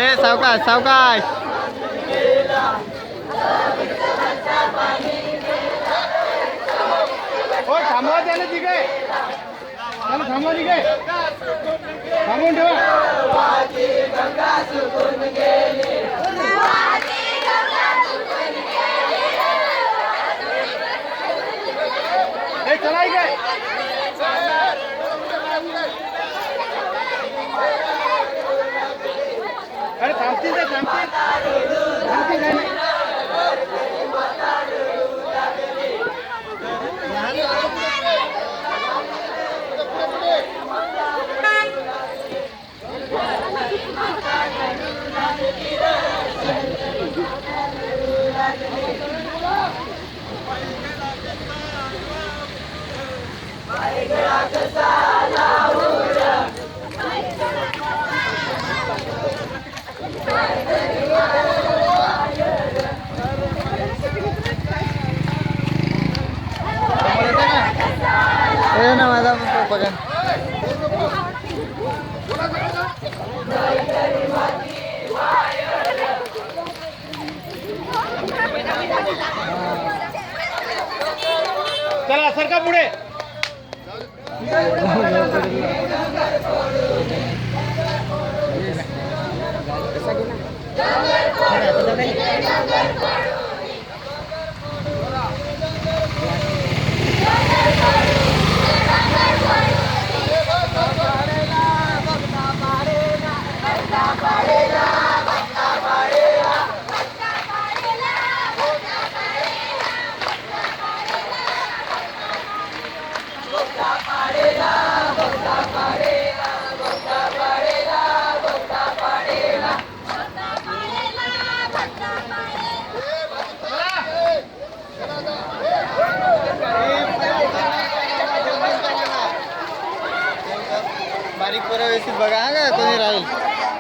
ए सावकाश सावकाश. हो थांबवा त्याला तिघे त्याला थांबवा तिघे थांबवून ठेवा. हे चला इकडे. अरे थांबतील ते थांबतील थांबतील काय नाही. ए ना माझा पकड. चला सरका पुढे. बारीक पोरं व्यवस्थित बघा हा का कोणी राहील.